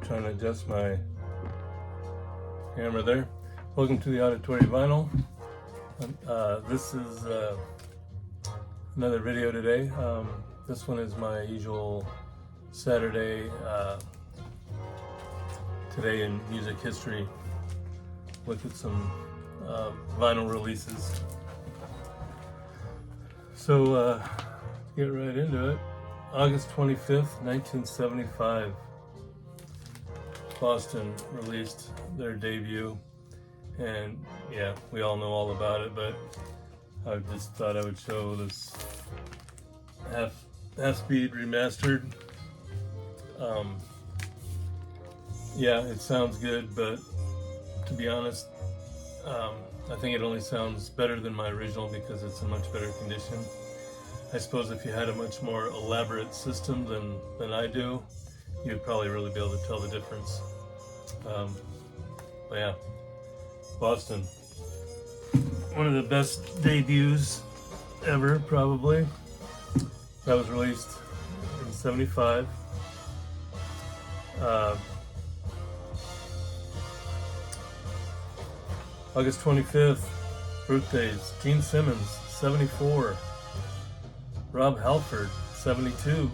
Trying to adjust my camera there. Welcome to the Auditory Vinyl. This is another video today. This one is my usual Saturday, today in music history. Look at some vinyl releases. So get right into it. August 25th, 1975. Boston released their debut, and yeah, we all know all about it, but I just thought I would show this half-speed remastered. Yeah, it sounds good, but to be honest, I think it only sounds better than my original because it's in much better condition. I suppose if you had a much more elaborate system than I do, you'd probably really be able to tell the difference. But yeah, Boston. One of the best debuts ever, probably. That was released in 75. August 25th, birthdays. Gene Simmons, 74. Rob Halford, 72.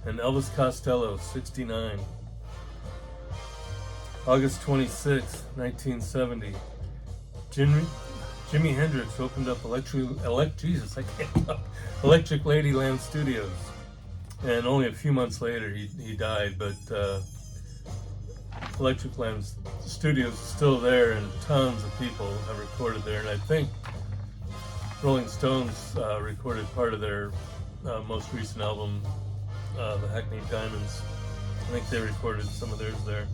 And Elvis Costello, 69. August 26, 1970. Jimi Hendrix opened up Electric Ladyland Studios. And only a few months later he died, but Electric Land Studios is still there and tons of people have recorded there. And I think Rolling Stones recorded part of their most recent album, the Hackney Diamonds. I think they recorded some of theirs there.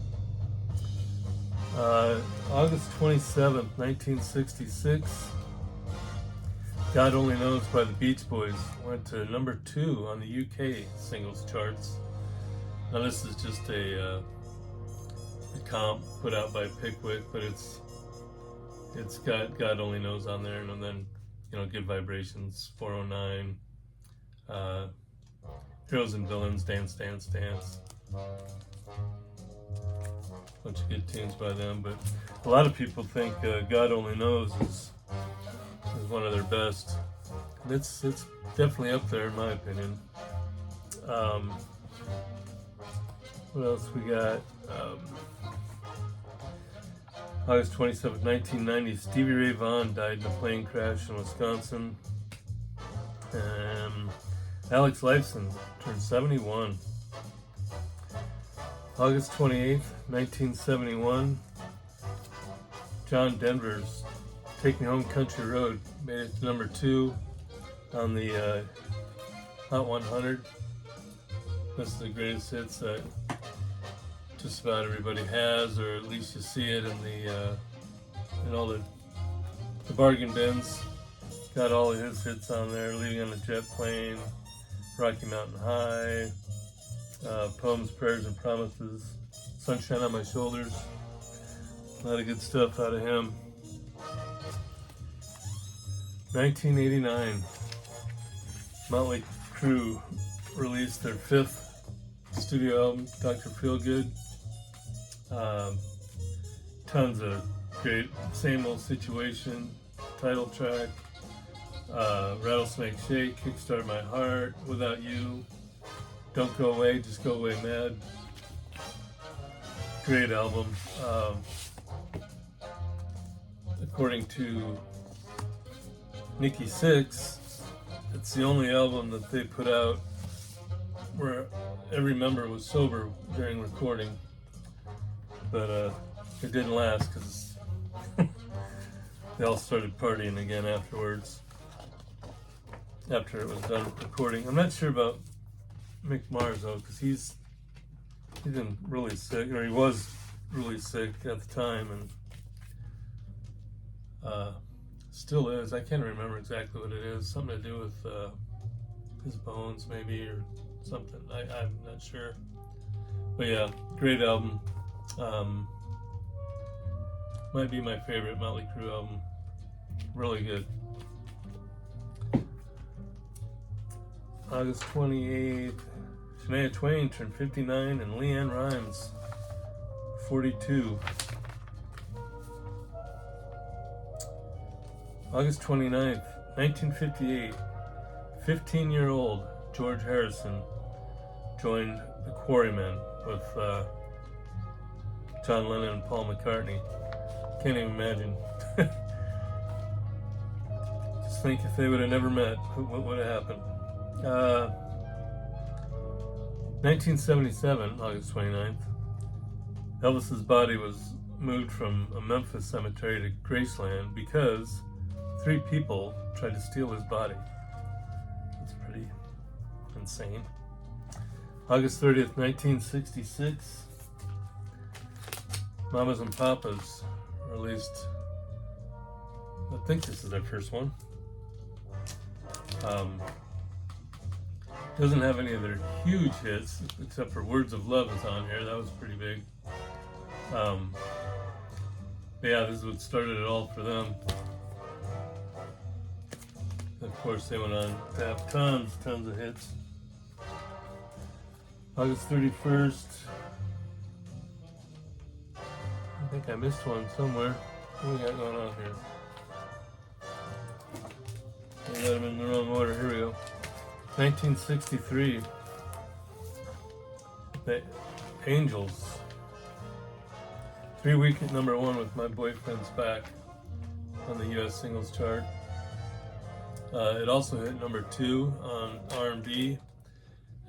August 27th, 1966. God Only Knows by the Beach Boys went to number 2 on the UK singles charts. Now this is just a comp put out by Pickwick, but it's got God Only Knows on there, and then Good Vibrations, 409, Heroes and Villains, Dance Dance Dance. Bunch of good tunes by them, but a lot of people think God Only Knows is one of their best. And it's definitely up there in my opinion. What else we got? August 27, 1990, Stevie Ray Vaughan died in a plane crash in Wisconsin. And Alex Lifeson turned 71. August 28th, 1971, John Denver's Take Me Home Country Road made it to number 2 on the Hot 100. This is the greatest hits that just about everybody has, or at least you see it in all the bargain bins. Got all of his hits on there: Leaving on a Jet Plane, Rocky Mountain High, Poems, Prayers, and Promises, Sunshine on My Shoulders. A lot of good stuff out of him. 1989, Motley Crue released their 5th studio album, Dr. Feelgood. Tons of great Same Old Situation, title track, Rattlesnake Shake, Kickstart My Heart, Without You, Don't Go Away, Just Go Away Mad. Great album. According to Nikki Sixx, it's the only album that they put out where every member was sober during recording. But it didn't last because they all started partying again afterwards, after it was done recording. I'm not sure about Mick Mars though, because he's been really sick, or he was really sick at the time, and still is. I can't remember exactly what it is. Something to do with his bones, maybe, or something. I'm not sure. But yeah, great album. Might be my favorite Motley Crue album. Really good. August 28th, Shania Twain turned 59, and LeAnn Rimes 42. August 29th, 1958, 15-year-old George Harrison joined the Quarrymen with John Lennon and Paul McCartney. Can't even imagine. Just think if they would have never met, what would have happened? 1977, August 29th, Elvis's body was moved from a Memphis cemetery to Graceland because 3 people tried to steal his body. That's pretty insane. August 30th, 1966, Mamas and Papas released, I think this is their first one. Doesn't have any of their huge hits, except for Words of Love is on here. That was pretty big. But yeah, this is what started it all for them. Of course, they went on to have tons of hits. August 31st. I think I missed one somewhere. What do we got going on here? I got them in the wrong order. Here we go. 1963. The Angels. 3-week at number 1 with My Boyfriend's Back on the U.S. singles chart. It also hit number 2 on R&B,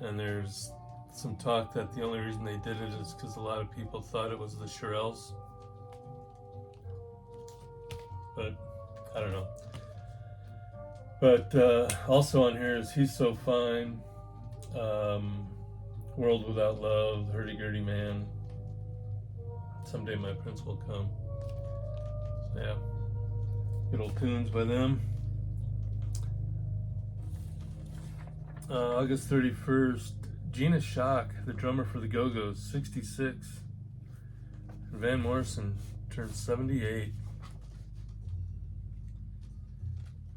and there's some talk that the only reason they did it is because a lot of people thought it was the Shirelles. But I don't know. But also on here is He's So Fine, World Without Love, Hurdy-Gurdy Man, Someday My Prince Will Come. So yeah, good old tunes by them. August 31st, Gina Schock, the drummer for the Go-Go's, 66. And Van Morrison turned 78.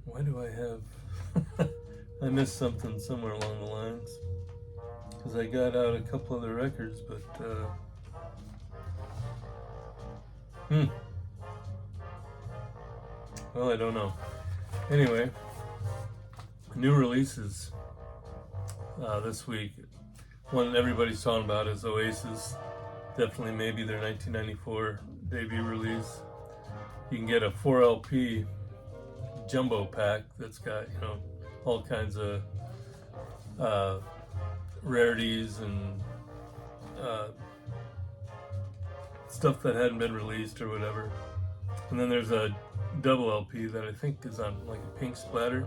Why do I have... I missed something somewhere along the lines. Because I got out a couple other records, but... Well, I don't know. Anyway, new releases this week. One everybody's talking about is Oasis. Definitely maybe their 1994 debut release. You can get a 4 LP jumbo pack that's got, you know, all kinds of rarities and stuff that hadn't been released or whatever. And then there's a double LP that I think is on like a pink splatter.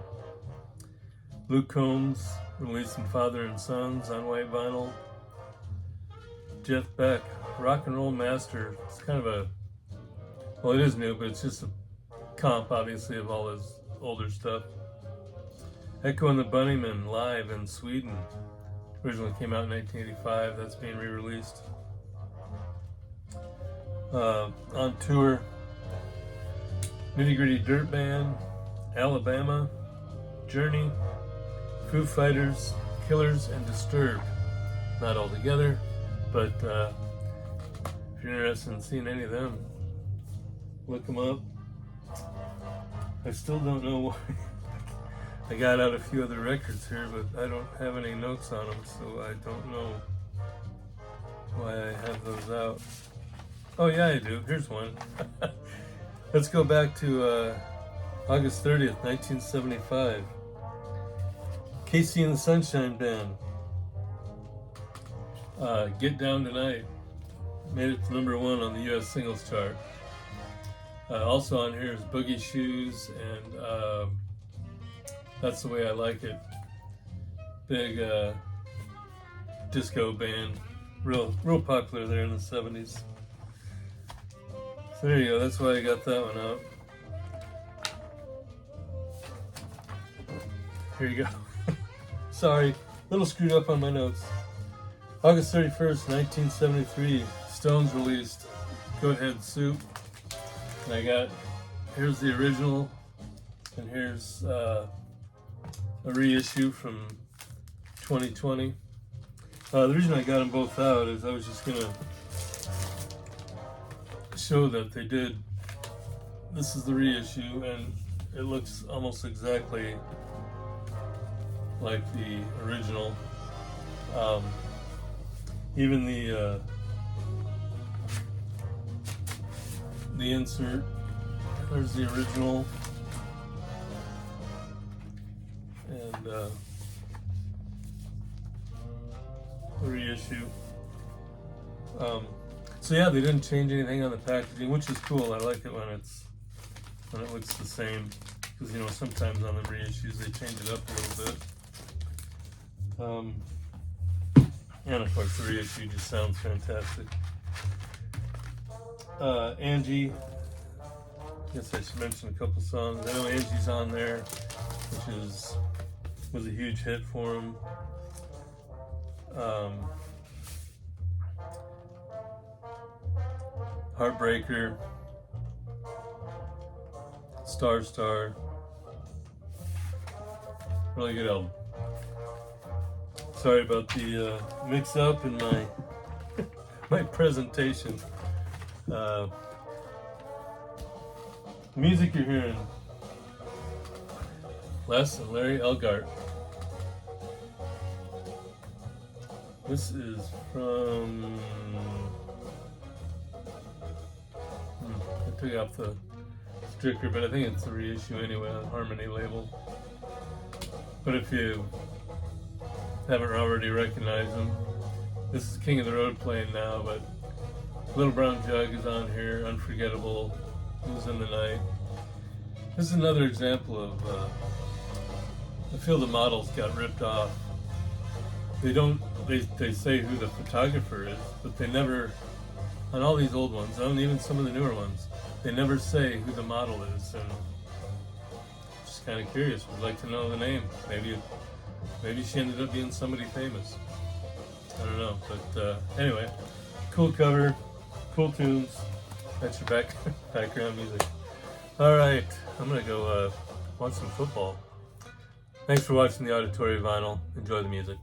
Luke Combs releasing Father and Sons on white vinyl. Jeff Beck, Rock and Roll Master. It's kind of a, well, it is new, but it's just a comp, obviously, of all his older stuff. Echo and the Bunnymen live in Sweden. Originally came out in 1985. That's being re-released. On tour, Nitty Gritty Dirt Band, Alabama, Journey, Foo Fighters, Killers, and Disturbed. Not all together, but if you're interested in seeing any of them, look them up. I still don't know why. I got out a few other records here, but I don't have any notes on them, so I don't know why I have those out. Oh yeah, I do. Here's one. Let's go back to August 30th, 1975. Casey and the Sunshine Band. Get Down Tonight. Made it to number 1 on the U.S. singles chart. Also on here is Boogie Shoes and That's the Way I Like It. Big disco band. Real popular there in the 70s. So there you go, that's why I got that one out. Here you go. Sorry, a little screwed up on my notes. August 31st, 1973, Stones released Goathead Soup. And I got, here's the original, and here's a reissue from 2020. The reason I got them both out is I was just gonna show that they did. This is the reissue, and it looks almost exactly like the original. Even the insert, there's the original, and the reissue. So yeah, they didn't change anything on the packaging, which is cool. I like it when it looks the same, because you know sometimes on the reissues they change it up a little bit. And of course the reissue just sounds fantastic. Angie, I guess I should mention a couple songs. I know Angie's on there, which was a huge hit for him. Heartbreaker, Star, really good album. Sorry about the mix-up in my my presentation. Music you're hearing, Les and Larry Elgart. This is from. I took off the sticker, but I think it's a reissue anyway on Harmony label. But if you haven't already recognized them, this is King of the Road playing now, but Little Brown Jug is on here, Unforgettable, Who's in the Night. This is another example of, I feel the models got ripped off. They say who the photographer is, but they never, on all these old ones, and even some of the newer ones, they never say who the model is, and just kind of curious, would like to know the name. Maybe she ended up being somebody famous. I don't know, but anyway, cool cover, cool tunes. That's your background music. All right, I'm gonna go watch some football. Thanks for watching the Auditory Vinyl. Enjoy the music.